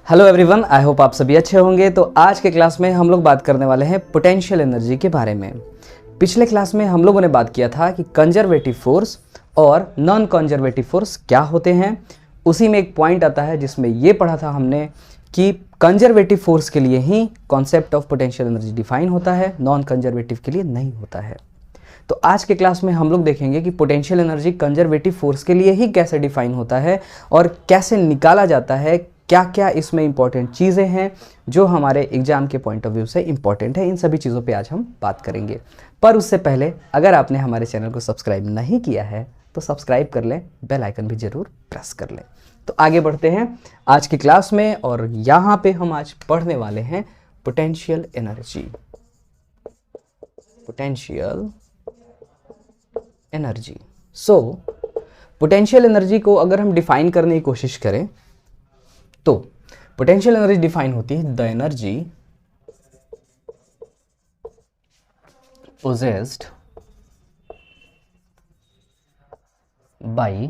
Hello everyone, I hope आप सभी अच्छे होंगे। तो आज के क्लास में हम लोग बात करने वाले हैं पोटेंशियल एनर्जी के बारे में। पिछले क्लास में हम लोगों ने बात किया था कि कंजर्वेटिव फोर्स और नॉन कंजर्वेटिव फोर्स क्या होते हैं। उसी में एक पॉइंट आता है जिसमें ये पढ़ा था हमने कि कंजर्वेटिव फोर्स के लिए ही concept of potential energy define होता है, नॉन कंजर्वेटिव के लिए नहीं होता है। तो आज के क्लास में हम लोग देखेंगे कि पोटेंशियल एनर्जी कंजर्वेटिव फोर्स के लिए ही कैसे डिफाइन होता है और कैसे निकाला जाता है, क्या क्या इसमें इंपॉर्टेंट चीज़ें हैं जो हमारे एग्जाम के पॉइंट ऑफ व्यू से इंपॉर्टेंट है। इन सभी चीज़ों पे आज हम बात करेंगे। पर उससे पहले अगर आपने हमारे चैनल को सब्सक्राइब नहीं किया है तो सब्सक्राइब कर लें, बेल आइकन भी ज़रूर प्रेस कर लें। तो आगे बढ़ते हैं आज की क्लास में और यहाँ पे हम आज पढ़ने वाले हैं पोटेंशियल एनर्जी। Potential energy. सो पोटेंशियल एनर्जी को अगर हम डिफाइन करने की कोशिश करें तो पोटेंशियल एनर्जी डिफाइन होती है the energy possessed by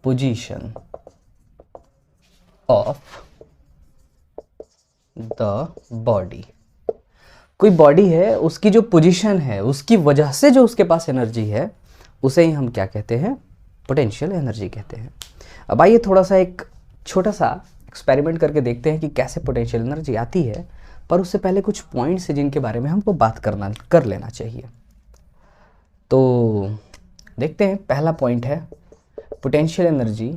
position of the body. कोई बॉडी है, उसकी जो पोजीशन है, उसकी वजह से जो उसके पास एनर्जी है, उसे ही हम क्या कहते हैं? पोटेंशियल एनर्जी कहते हैं। अब आइए थोड़ा सा एक छोटा सा एक्सपेरिमेंट करके देखते हैं कि कैसे पोटेंशियल एनर्जी आती है। पर उससे पहले कुछ पॉइंट्स हैं जिनके बारे में हमको बात कर लेना चाहिए। तो देखते हैं, पहला पॉइंट है potential energy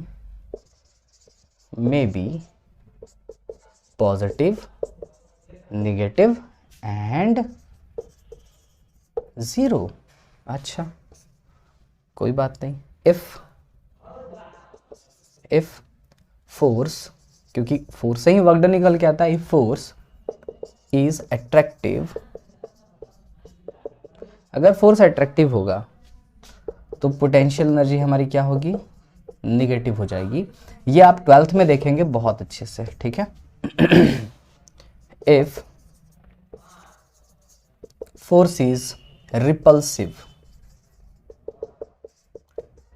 may be positive, negative and zero. अच्छा, कोई बात नहीं। इफ फोर्स, क्योंकि फोर्स से ही वर्क डन निकल के आता है, इफ फोर्स इज अट्रैक्टिव, अगर फोर्स अट्रैक्टिव होगा तो पोटेंशियल एनर्जी हमारी क्या होगी? निगेटिव हो जाएगी। ये आप 12th में देखेंगे बहुत अच्छे से, ठीक है। If force is repulsive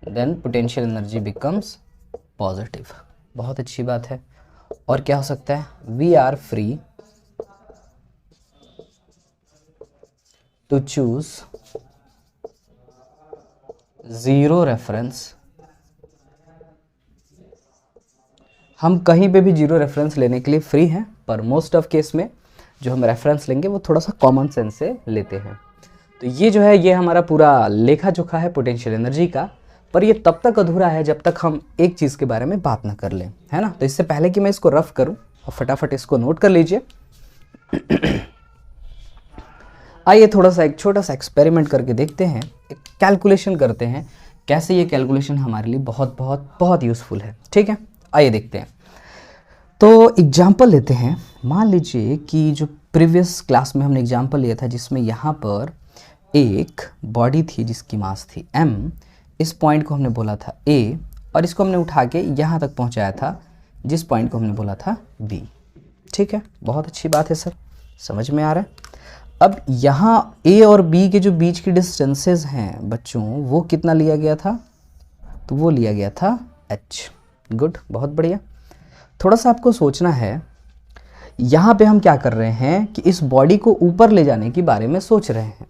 then potential energy becomes positive. बहुत अच्छी बात है। और क्या हो सकता है? We are free to choose zero reference. हम कहीं पे भी जीरो रेफरेंस लेने के लिए फ्री हैं, पर मोस्ट ऑफ केस में जो हम रेफरेंस लेंगे वो थोड़ा सा कॉमन सेंस से लेते हैं। तो ये जो है, ये हमारा पूरा लेखा जोखा है पोटेंशियल एनर्जी का। पर ये तब तक अधूरा है जब तक हम एक चीज़ के बारे में बात ना कर लें, है ना। तो इससे पहले कि मैं इसको रफ करूं, और फटाफट इसको नोट कर लीजिए। आइए थोड़ा सा एक छोटा सा एक्सपेरिमेंट करके देखते हैं, एक कैलकुलेशन करते हैं कैसे ये कैलकुलेशन हमारे लिए बहुत बहुत बहुत यूज़फुल है, ठीक है। आइए देखते हैं। तो एग्जाम्पल लेते हैं। मान लीजिए कि जो प्रीवियस क्लास में हमने एग्जाम्पल लिया था जिसमें यहाँ पर एक बॉडी थी जिसकी मास थी m, इस पॉइंट को हमने बोला था A और इसको हमने उठा के यहाँ तक पहुँचाया था जिस पॉइंट को हमने बोला था B, ठीक है। बहुत अच्छी बात है सर, समझ में आ रहा है। अब यहाँ A और B के जो बीच की डिस्टेंसेस हैं बच्चों, वो कितना लिया गया था? तो वो लिया गया था h। गुड, बहुत बढ़िया। थोड़ा सा आपको सोचना है, यहाँ पे हम क्या कर रहे हैं कि इस बॉडी को ऊपर ले जाने के बारे में सोच रहे हैं।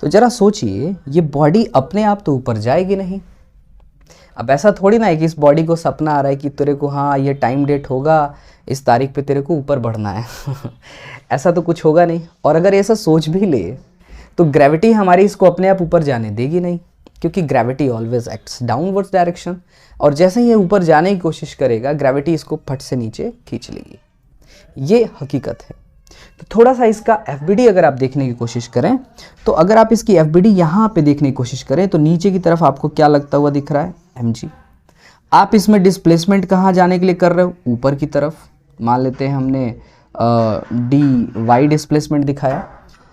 तो जरा सोचिए, ये बॉडी अपने आप तो ऊपर जाएगी नहीं। अब ऐसा थोड़ी ना है कि इस बॉडी को सपना आ रहा है कि तेरे को, हाँ ये टाइम डेट होगा, इस तारीख पे तेरे को ऊपर बढ़ना है। ऐसा तो कुछ होगा नहीं। और अगर ऐसा सोच भी ले तो ग्रेविटी हमारी इसको अपने आप ऊपर जाने देगी नहीं, क्योंकि gravity always acts downwards direction. और जैसे ही ये ऊपर जाने की कोशिश करेगा, ग्रेविटी इसको फट से नीचे खींच लेगी। ये हकीकत है। तो थोड़ा सा इसका FBD अगर आप देखने की कोशिश करें, तो अगर आप इसकी FBD यहाँ पे देखने की कोशिश करें तो नीचे की तरफ आपको क्या लगता हुआ दिख रहा है? mg। आप इसमें डिस्प्लेसमेंट कहाँ जाने के लिए कर रहे हो? ऊपर की तरफ। मान लेते हैं हमने dy डिस्प्लेसमेंट दिखाया।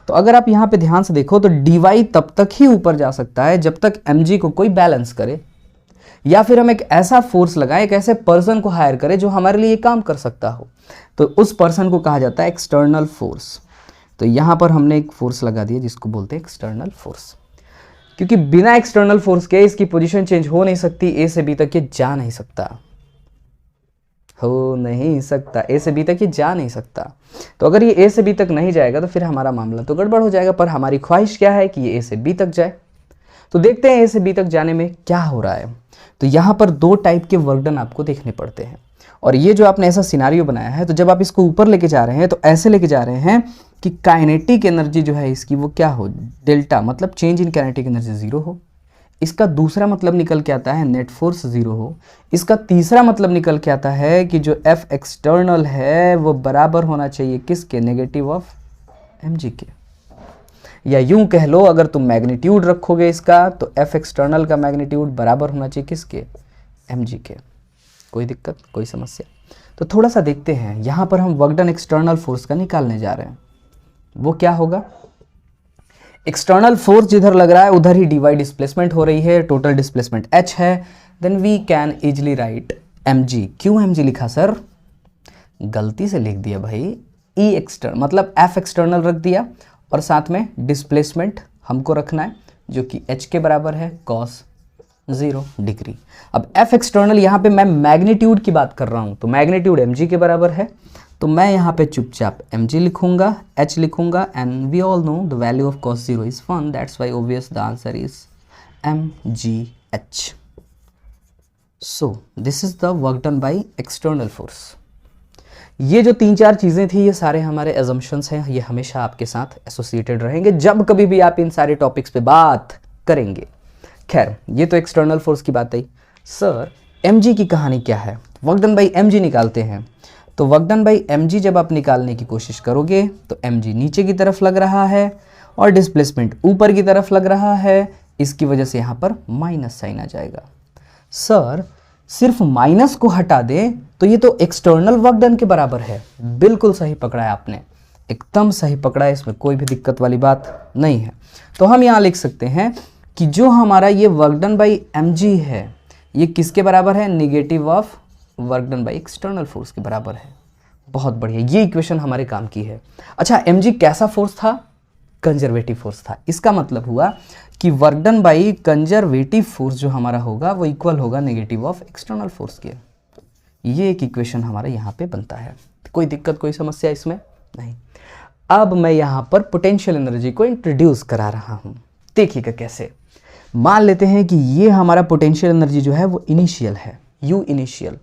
तो अगर आप यहाँ पे ध्यान से देखो तो dy तब तक ही ऊपर जा सकता है जब तक mg को कोई बैलेंस करे, या फिर हम एक ऐसा फोर्स लगाएं, एक ऐसे पर्सन को हायर करें जो हमारे लिए काम कर सकता हो। तो उस पर्सन को कहा जाता है एक्सटर्नल फोर्स। तो यहाँ पर हमने एक फोर्स लगा दिया जिसको बोलते हैं एक्सटर्नल फोर्स। क्योंकि बिना एक्सटर्नल फोर्स के इसकी पोजीशन चेंज हो नहीं सकती, ए से बी तक ये जा नहीं सकता, हो नहीं सकता, ए से बी तक ये जा नहीं सकता। तो अगर ये ए से बी तक नहीं जाएगा तो फिर हमारा मामला तो गड़बड़ हो जाएगा, पर हमारी ख्वाहिश क्या है कि ये ए से बी तक जाए। तो देखते हैं ए से बी तक जाने में क्या हो रहा है। तो यहाँ पर दो टाइप के वर्क डन आपको देखने पड़ते हैं, और ये जो आपने ऐसा सिनारियो बनाया है, तो जब आप इसको ऊपर लेके जा रहे हैं तो ऐसे लेके जा रहे हैं कि काइनेटिक एनर्जी जो है इसकी वो क्या हो, डेल्टा, मतलब चेंज इन काइनेटिक एनर्जी 0 हो। इसका दूसरा मतलब निकल के आता है नेट फोर्स 0 हो। इसका तीसरा मतलब निकल के आता है कि जो एफ एक्सटर्नल है वो बराबर होना चाहिए किसके, नेगेटिव ऑफ mg के। या यूं कह लो, अगर तुम मैग्नीट्यूड रखोगे इसका तो एफ एक्सटर्नल का मैग्नीट्यूड बराबर होना चाहिए किसके, mg के। कोई दिक्कत, कोई समस्या? तो थोड़ा सा देखते हैं, यहाँ पर हम वर्क डन एक्सटर्नल फोर्स का निकालने जा रहे हैं। वो क्या होगा, एक्सटर्नल फोर्स जिधर लग रहा है उधर ही dy डिस्प्लेसमेंट हो रही है, टोटल डिस्प्लेसमेंट h है, then we can easily write mg। क्यों mg लिखा सर? गलती से लिख दिया भाई, e एक्सटर्नल मतलब f एक्सटर्नल रख दिया, और साथ में डिस्प्लेसमेंट हमको रखना है जो कि h के बराबर है cos 0 डिग्री। अब f एक्सटर्नल यहाँ पे मैं मैग्नीट्यूड की बात कर रहा हूँ, तो मैग्नीट्यूड mg के बराबर है, तो मैं यहाँ पे चुपचाप mg लिखूंगा, h लिखूंगा, and we all know the value of cos 0 is 1, that's why obvious the answer is mgh। So this is the work done by external force. ये जो 3-4 चीज़ें थी ये सारे हमारे एजम्पशंस हैं, ये हमेशा आपके साथ एसोसिएटेड रहेंगे जब कभी भी आप इन सारे टॉपिक्स पे बात करेंगे। खैर, ये तो एक्सटर्नल फोर्स की बात आई। सर mg की कहानी क्या है, वर्क डन बाय mg निकालते हैं। तो वर्क डन बाय mg जब आप निकालने की कोशिश करोगे तो mg नीचे की तरफ लग रहा है और डिस्प्लेसमेंट ऊपर की तरफ लग रहा है, इसकी वजह से यहाँ पर माइनस साइन आ जाएगा। सर सिर्फ माइनस को हटा दे तो ये तो एक्सटर्नल वर्क डन के बराबर है। बिल्कुल सही पकड़ा है आपने, एकदम सही पकड़ा है, इसमें कोई भी दिक्कत वाली बात नहीं है। तो हम यहाँ लिख सकते हैं कि जो हमारा ये वर्क डन बाय mg है ये किसके बराबर है, negative of work done by external force के बराबर है। बहुत बढ़िया, ये इक्वेशन हमारे काम की है। अच्छा, mg कैसा फोर्स था, कंजर्वेटिव फोर्स था। इसका मतलब हुआ कि work done by conservative force जो हमारा होगा वो इक्वल होगा नेगेटिव ऑफ एक्सटर्नल फोर्स के। ये एक इक्वेशन हमारा यहाँ पे बनता है। कोई दिक्कत, कोई समस्या इसमें नहीं। अब मैं यहाँ पर पोटेंशियल एनर्जी को इंट्रोड्यूस करा रहा हूँ, देखिएगा कैसे। मान लेते हैं कि ये हमारा पोटेंशियल एनर्जी जो है वो इनिशियल है, u इनिशियल,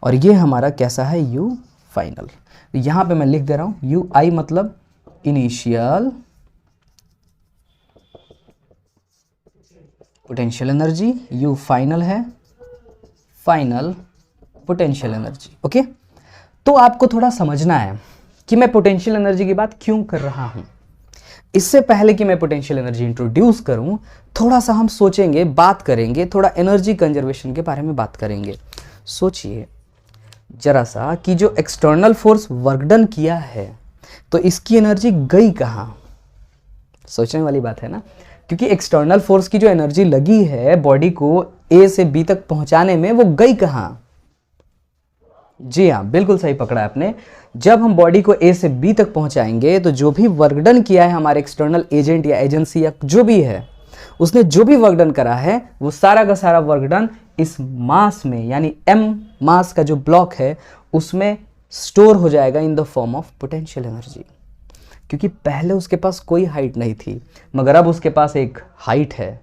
और ये हमारा कैसा है, u फाइनल। यहाँ पे मैं लिख दे रहा हूँ u i मतलब initial potential energy, u final है फाइनल पोटेंशियल एनर्जी। ओके, तो आपको थोड़ा समझना है कि मैं पोटेंशियल एनर्जी की बात क्यों कर रहा हूं। इससे पहले कि मैं पोटेंशियल एनर्जी इंट्रोड्यूस करूं, थोड़ा सा हम सोचेंगे, बात करेंगे, थोड़ा एनर्जी कंजर्वेशन के बारे में बात करेंगे। सोचिए जरा सा कि जो एक्सटर्नल फोर्स वर्क डन किया है तो इसकी एनर्जी गई कहां। सोचने वाली बात है ना, क्योंकि एक्सटर्नल फोर्स की जो एनर्जी लगी है बॉडी को ए से बी तक पहुंचाने में, वो गई कहां। जी हाँ, बिल्कुल सही पकड़ा आपने। जब हम बॉडी को ए से बी तक पहुंचाएंगे तो जो भी वर्क डन किया है हमारे एक्सटर्नल एजेंट या एजेंसी या जो भी है, उसने जो भी वर्क डन करा है वो सारा का सारा वर्क डन इस मास में, यानी m मास का जो ब्लॉक है उसमें स्टोर हो जाएगा in the form of potential energy. क्योंकि पहले उसके पास कोई हाइट नहीं थी, मगर अब उसके पास एक हाइट है।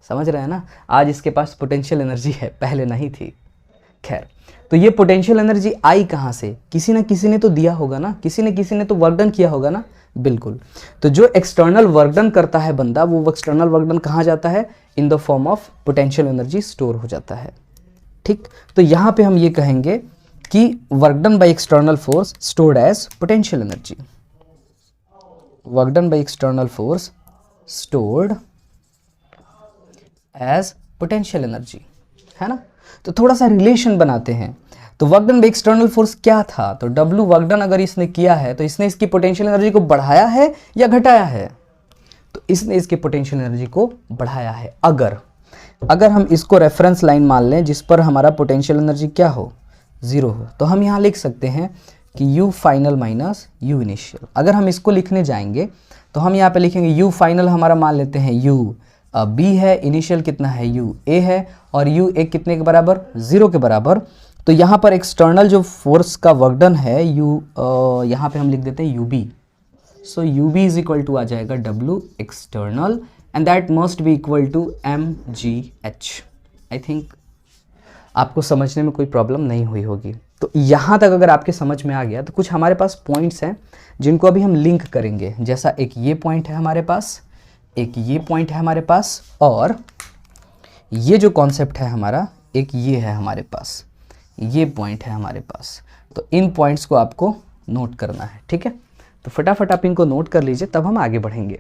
समझ रहे हैं ना, आज इसके पास पोटेंशियल एनर्जी है, पहले नहीं थी। खैर, तो ये पोटेंशियल एनर्जी आई कहाँ से, किसी ना किसी ने तो दिया होगा ना, किसी ने तो वर्क डन किया होगा ना। बिल्कुल, तो जो एक्सटर्नल वर्क डन करता है बंदा, वो एक्सटर्नल वर्क डन कहाँ जाता है, in the form of potential energy store हो जाता है। ठीक, तो यहाँ पे हम ये कहेंगे कि work done by external force stored as potential energy. Work done by external force stored as potential energy, है ना। तो थोड़ा सा रिलेशन बनाते हैं। तो work done by external force क्या था, तो W वर्क डन अगर इसने किया है तो इसने इसकी पोटेंशियल एनर्जी को बढ़ाया है या घटाया है, तो इसने इसकी पोटेंशियल एनर्जी को बढ़ाया है। अगर हम इसको रेफरेंस लाइन मान लें जिस पर हमारा पोटेंशियल एनर्जी क्या हो, 0 हो, तो हम यहाँ लिख सकते हैं कि u final minus u initial. अगर हम इसको लिखने जाएंगे तो हम यहाँ पे लिखेंगे u फाइनल हमारा मान लेते हैं u बी है, इनिशियल कितना है यू ए है, और यू ए कितने के बराबर, 0 के बराबर। तो यहाँ पर एक्सटर्नल जो फोर्स का वर्क डन है यू, यहाँ पे हम लिख देते हैं U B. So U B is equal to आ जाएगा W external and that must be equal to M G H. I think आपको समझने में कोई प्रॉब्लम नहीं हुई होगी। तो यहाँ तक अगर आपके समझ में आ गया तो कुछ हमारे पास पॉइंट्स हैं जिनको अभी हम लिंक करेंगे। जैसा एक ये पॉइंट है हमारे पास, एक ये पॉइंट है हमारे पास, और ये जो कॉन्सेप्ट है हमारा एक ये है हमारे पास, ये पॉइंट है हमारे पास। तो इन पॉइंट्स को आपको नोट करना है, ठीक है। तो फटाफट आप इनको नोट कर लीजिए, तब हम आगे बढ़ेंगे।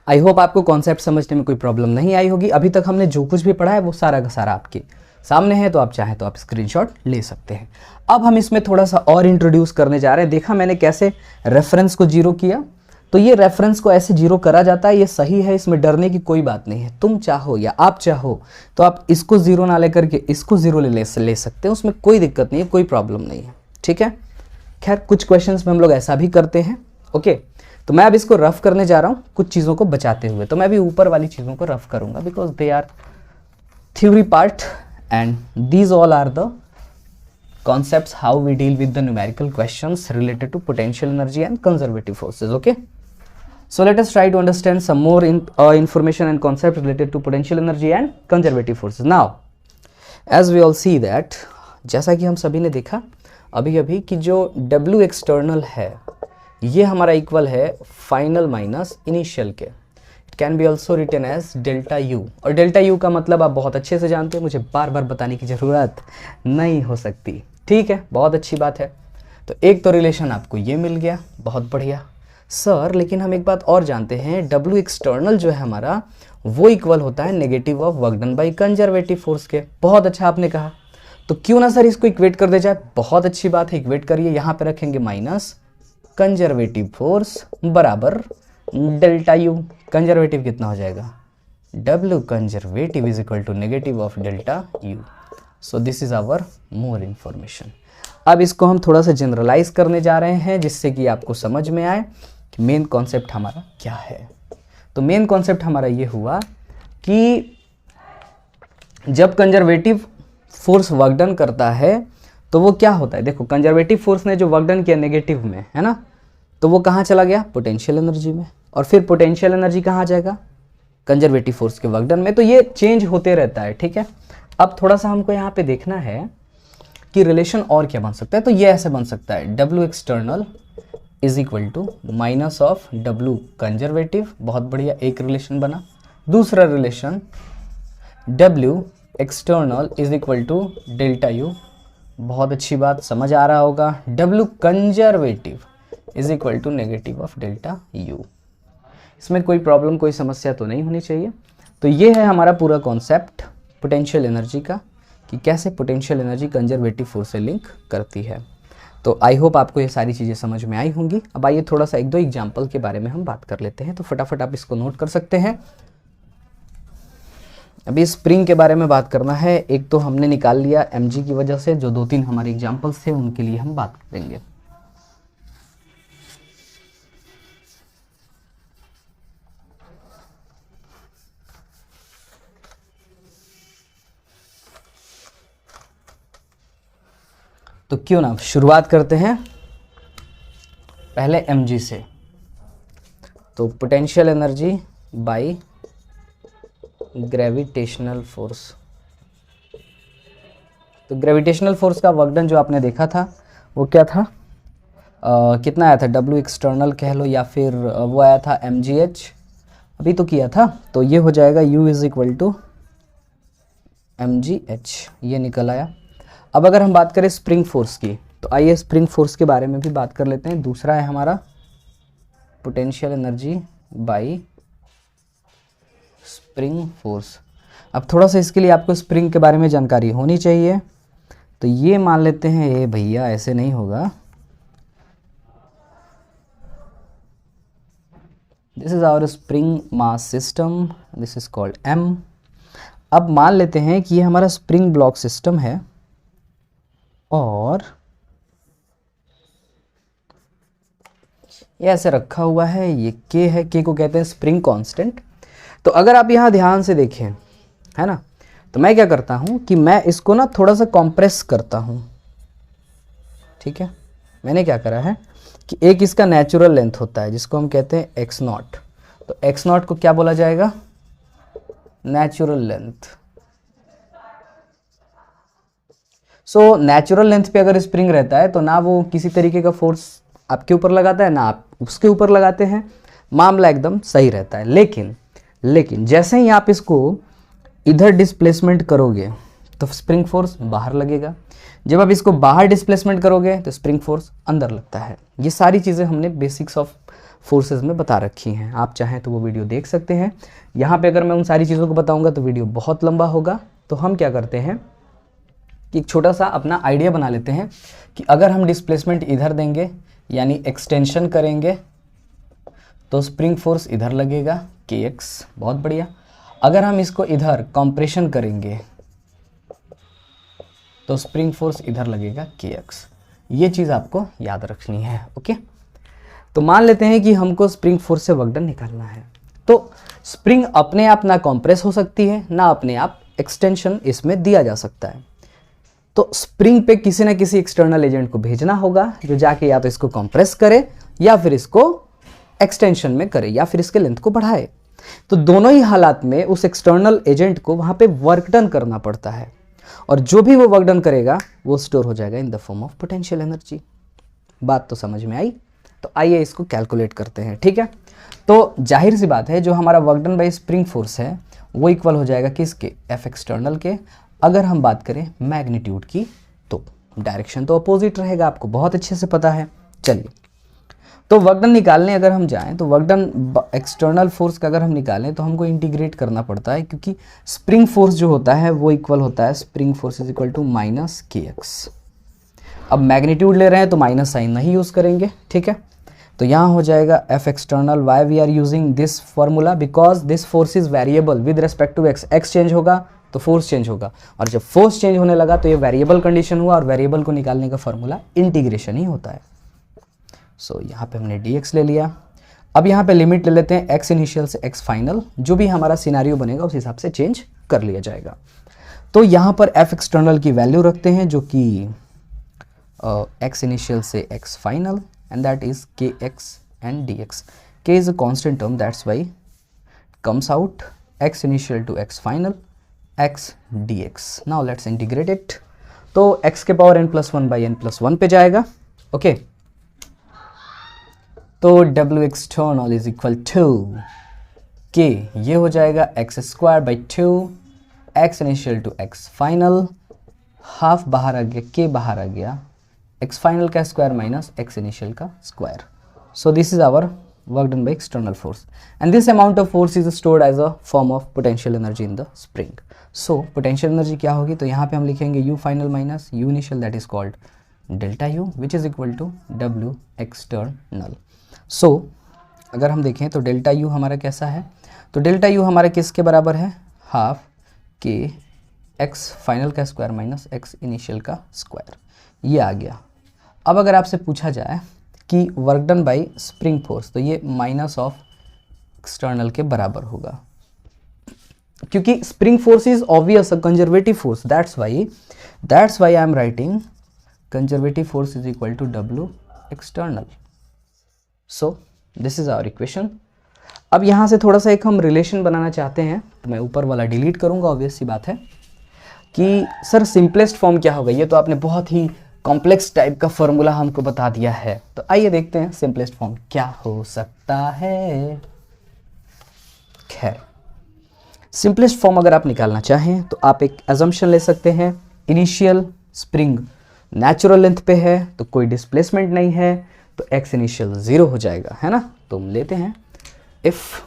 आई होप आपको कॉन्सेप्ट समझने में कोई प्रॉब्लम नहीं आई होगी। अभी तक हमने जो कुछ भी पढ़ा है वो सारा का सारा आपके सामने है, तो आप चाहें तो आप स्क्रीनशॉट ले सकते हैं। अब हम इसमें थोड़ा सा और इंट्रोड्यूस करने जा रहे हैं। देखा मैंने कैसे रेफरेंस को जीरो किया, तो ये रेफरेंस को ऐसे जीरो करा जाता है, ये सही है, इसमें डरने की कोई बात नहीं है। तुम चाहो या आप चाहो तो आप इसको जीरो ना लेकर के इसको जीरो ले सकते हैं, उसमें कोई दिक्कत नहीं है, कोई प्रॉब्लम नहीं है, ठीक है। खैर कुछ क्वेश्चंस में हम लोग ऐसा भी करते हैं, ओके। तो मैं अब इसको रफ करने जा रहा हूँ कुछ चीज़ों को बचाते हुए। तो मैं भी ऊपर वाली चीज़ों को रफ करूँगा because they are theory part and these all are the concepts how we deal with the numerical questions related to potential energy and conservative forces, okay. So let us try to understand some more information and concept related to potential energy and conservative forces. Now as we all see that, जैसा कि हम सभी ने देखा अभी अभी कि जो W एक्सटर्नल है ये हमारा इक्वल है final minus initial K. It can be also written as delta U, और डेल्टा यू का मतलब आप बहुत अच्छे से जानते हैं, मुझे बार बार बताने की ज़रूरत नहीं हो सकती, ठीक है। बहुत अच्छी बात है। तो एक तो रिलेशन आपको ये मिल गया, बहुत बढ़िया सर। लेकिन हम एक बात और जानते हैं, W एक्सटर्नल जो है हमारा वो इक्वल होता है negative of work done by conservative force के। बहुत अच्छा आपने कहा, तो क्यों ना सर इसको इक्वेट कर दे जाए। बहुत अच्छी बात है, इक्वेट करिए। यहाँ पे रखेंगे माइनस कंजर्वेटिव फोर्स बराबर डेल्टा यू। कंजर्वेटिव कितना हो जाएगा, W conservative is equal to negative of delta U. So this is our more information. अब इसको हम थोड़ा सा जनरलाइज करने जा रहे हैं जिससे कि आपको समझ में आए कि मेन कॉन्सेप्ट हमारा क्या है। तो मेन कॉन्सेप्ट हमारा ये हुआ कि जब कंजर्वेटिव फोर्स वर्क डन करता है तो वो क्या होता है। देखो कंजर्वेटिव फोर्स ने जो वर्क डन किया नेगेटिव में, है ना, तो वो कहाँ चला गया, पोटेंशियल एनर्जी में, और फिर पोटेंशियल एनर्जी कहाँ जाएगा, कंजर्वेटिव फोर्स के वर्क डन में। तो ये चेंज होते रहता है, ठीक है। अब थोड़ा सा हमको यहाँ पे देखना है कि रिलेशन और क्या बन सकता है। तो ये ऐसे बन सकता है, W external is equal to minus of W conservative. बहुत बढ़िया, एक रिलेशन बना। दूसरा relation W external is equal to delta U. बहुत अच्छी बात, समझ आ रहा होगा। W conservative is equal to negative of delta U. इसमें कोई प्रॉब्लम, कोई समस्या तो नहीं होनी चाहिए। तो ये है हमारा पूरा कॉन्सेप्ट पोटेंशियल एनर्जी का, कि कैसे पोटेंशियल एनर्जी कंजर्वेटिव फोर्स से लिंक करती है। तो आई होप आपको ये सारी चीज़ें समझ में आई होंगी। अब आइए थोड़ा सा एक दो एग्जाम्पल के बारे में हम बात कर लेते हैं। तो फटाफट आप इसको नोट कर सकते हैं। अभी स्प्रिंग के बारे में बात करना है। एक तो हमने निकाल लिया mg की वजह से, जो 2-3 हमारे एग्जाम्पल्स थे उनके लिए हम बात करेंगे। तो क्यों ना शुरुआत करते हैं पहले mg से। तो potential energy by gravitational force. तो ग्रेविटेशनल फोर्स का वर्क डन जो आपने देखा था वो क्या था, कितना आया था, W एक्सटर्नल कह लो या फिर वो आया था mgh, अभी तो किया था। तो ये हो जाएगा U is equal to mgh, ये निकल आया। अब अगर हम बात करें स्प्रिंग फोर्स की, तो आइए स्प्रिंग फोर्स के बारे में भी बात कर लेते हैं। दूसरा है हमारा potential energy by spring force. अब थोड़ा सा इसके लिए आपको स्प्रिंग के बारे में जानकारी होनी चाहिए। तो ये मान लेते हैं, ये भैया ऐसे नहीं होगा, this is our spring mass system, this is called M। अब मान लेते हैं कि ये हमारा स्प्रिंग ब्लॉक सिस्टम है और ये ऐसे रखा हुआ है, ये के है, के को कहते हैं स्प्रिंग कांस्टेंट। तो अगर आप यहाँ ध्यान से देखें, है ना, तो मैं क्या करता हूँ कि मैं इसको ना थोड़ा सा कॉम्प्रेस करता हूँ, ठीक है। मैंने क्या करा है कि एक इसका नेचुरल लेंथ होता है जिसको हम कहते हैं एक्स नॉट, तो एक्स नॉट को क्या बोला जाएगा, natural length. So natural length पे अगर स्प्रिंग रहता है तो ना वो किसी तरीके का फोर्स आपके ऊपर लगाता है ना आप उसके ऊपर लगाते हैं, मामला एकदम सही रहता है। लेकिन जैसे ही आप इसको इधर डिस्प्लेसमेंट करोगे तो स्प्रिंग फोर्स बाहर लगेगा, जब आप इसको बाहर डिस्प्लेसमेंट करोगे तो स्प्रिंग फोर्स अंदर लगता है। ये सारी चीज़ें हमने बेसिक्स ऑफ फोर्सेस में बता रखी हैं, आप चाहें तो वो वीडियो देख सकते हैं। यहाँ पे अगर मैं उन सारी चीज़ों को बताऊंगा तो वीडियो बहुत लंबा होगा, तो हम क्या करते हैं कि एक छोटा सा अपना आइडिया बना लेते हैं कि अगर हम डिस्प्लेसमेंट इधर देंगे यानी एक्सटेंशन करेंगे तो स्प्रिंग फोर्स इधर लगेगा kx, बहुत बढ़िया। अगर हम इसको इधर कंप्रेशन करेंगे तो स्प्रिंग फोर्स इधर लगेगा kx। ये चीज़ आपको याद रखनी है, ओके। तो मान लेते हैं कि हमको स्प्रिंग फोर्स से वर्क डन निकालना है, तो स्प्रिंग अपने आप ना कंप्रेस हो सकती है ना अपने आप एक्सटेंशन इसमें दिया जा सकता है। तो स्प्रिंग पे किसी ना किसी एक्सटर्नल एजेंट को भेजना होगा जो जाके या तो इसको कंप्रेस करे या फिर इसको एक्सटेंशन में करे या फिर इसके लेंथ को बढ़ाए। तो दोनों ही हालात में उस एक्सटर्नल एजेंट को वहां पे वर्क डन करना पड़ता है, और जो भी वो वर्क डन करेगा वो स्टोर हो जाएगा in the form of potential energy. बात तो समझ में आई? तो आइए इसको कैलकुलेट करते हैं, ठीक है। तो जाहिर सी बात है जो हमारा work done bye spring force है वो इक्वल हो जाएगा किसके, एफ एक्सटर्नल के। अगर हम बात करें मैग्नीट्यूड की तो डायरेक्शन तो अपोजिट रहेगा, आपको बहुत अच्छे से पता है। चलिए, तो वर्क डन निकालने अगर हम जाएं तो वर्क डन एक्सटर्नल फोर्स का अगर हम निकालें तो हमको इंटीग्रेट करना पड़ता है, क्योंकि स्प्रिंग फोर्स जो होता है वो इक्वल होता है spring force is equal to minus K X. अब मैग्नीट्यूड ले रहे हैं तो माइनस साइन नहीं यूज़ करेंगे, ठीक है। तो यहाँ हो जाएगा F external, why we are using this formula because this force is variable with respect to X. X change होगा तो फोर्स चेंज होगा, और जब फोर्स चेंज होने लगा तो ये वेरिएबल कंडीशन हुआ, और वेरिएबल को निकालने का फॉर्मूला इंटीग्रेशन ही होता है। सो यहाँ पे हमने dx ले लिया। अब यहाँ पे लिमिट ले लेते हैं x इनिशियल से x फाइनल, जो भी हमारा सिनेरियो बनेगा उस हिसाब से चेंज कर लिया जाएगा। तो यहाँ पर f एक्सटर्नल की वैल्यू रखते हैं जो कि x इनिशियल से x final, and that is kx and dx। k is a constant term, that's why comes out x initial to x final x dx। now let's integrate it। तो x के power n+1 by n+1 पे जाएगा, okay. तो w external is equal to k, ये हो जाएगा x square by 2 x initial to x final, half बाहर आ गया, k बाहर आ गया, x फाइनल का स्क्वायर माइनस x इनिशियल का square. So this is our work done by external force, and this amount of force is stored as a form of potential energy in the spring. So potential energy क्या होगी, तो यहाँ पे हम लिखेंगे u final minus u initial, that is called delta u, which is equal to w external. So अगर हम देखें तो डेल्टा u हमारा कैसा है, तो डेल्टा u हमारा किसके बराबर है, हाफ के x फाइनल का स्क्वायर माइनस x इनिशियल का स्क्वायर, ये आ गया। अब अगर आपसे पूछा जाए कि work done by spring force, तो ये माइनस ऑफ एक्सटर्नल के बराबर होगा, क्योंकि spring force is obvious a conservative force, that's why I am writing conservative force is equal to w external. So this is our equation. अब यहाँ से थोड़ा सा एक हम रिलेशन बनाना चाहते हैं, तो मैं ऊपर वाला डिलीट करूँगा, ऑब्वियस सी बात है कि सर सिंपलेस्ट फॉर्म क्या होगा, ये तो आपने बहुत ही कॉम्प्लेक्स टाइप का फॉर्मूला हमको बता दिया है। तो आइए देखते हैं सिंपलेस्ट फॉर्म क्या हो सकता है। खैर, सिंपलेस्ट फॉर्म अगर आप निकालना चाहें तो आप एक एजम्पशन ले सकते हैं, इनिशियल स्प्रिंग नेचुरल लेंथ पे है तो कोई डिस्प्लेसमेंट नहीं है, तो x इनिशियल 0 हो जाएगा, है ना। तो हम लेते हैं if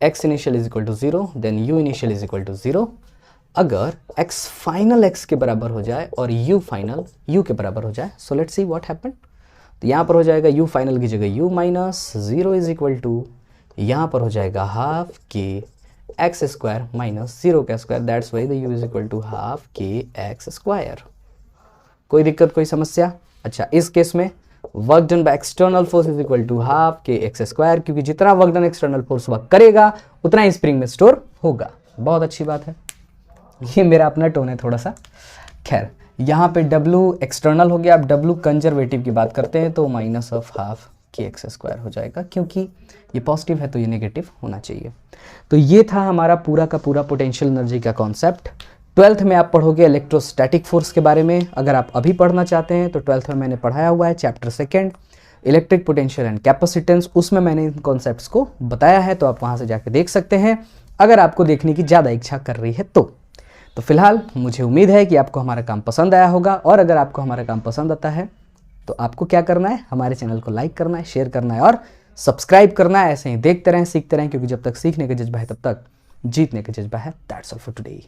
x initial is equal to 0 then u initial is equal to 0। अगर x फाइनल x के बराबर हो जाए और u फाइनल u के बराबर हो जाए, so let's see what happen. तो यहाँ पर हो जाएगा u फाइनल की जगह u minus 0 is equal to, यहाँ पर हो जाएगा half K X square minus 0 का square, that's why the u is equal to half K X square. कोई दिक्कत, कोई समस्या? अच्छा, इस केस में work done by external force is equal to half K X square, क्योंकि जितना work done external force work करेगा उतना ही स्प्रिंग में स्टोर होगा। बहुत अच्छी बात है, ये मेरा अपना टोन है थोड़ा सा। खैर यहाँ पे W एक्सटर्नल हो गया, अब W कंजर्वेटिव की बात करते हैं तो minus of half K X square हो जाएगा, क्योंकि ये पॉजिटिव है तो ये नेगेटिव होना चाहिए। तो ये था हमारा पूरा का पूरा पोटेंशियल एनर्जी का कॉन्सेप्ट। 12th में आप पढ़ोगे इलेक्ट्रोस्टैटिक फोर्स के बारे में। अगर आप अभी पढ़ना चाहते हैं तो 12th में मैंने पढ़ाया हुआ है chapter 2 electric potential and capacitance, उसमें मैंने इन कॉन्सेप्ट्स को बताया है, तो आप वहाँ से जाके देख सकते हैं अगर आपको देखने की ज़्यादा इच्छा कर रही है तो फिलहाल मुझे उम्मीद है कि आपको हमारा काम पसंद आया होगा, और अगर आपको हमारा काम पसंद आता है तो आपको क्या करना है, हमारे चैनल को लाइक करना है, शेयर करना है और सब्सक्राइब करना है। ऐसे ही देखते रहें, सीखते रहें, क्योंकि जब तक सीखने का जज्बा है तब तक जीतने का जज्बा है। That's all for today.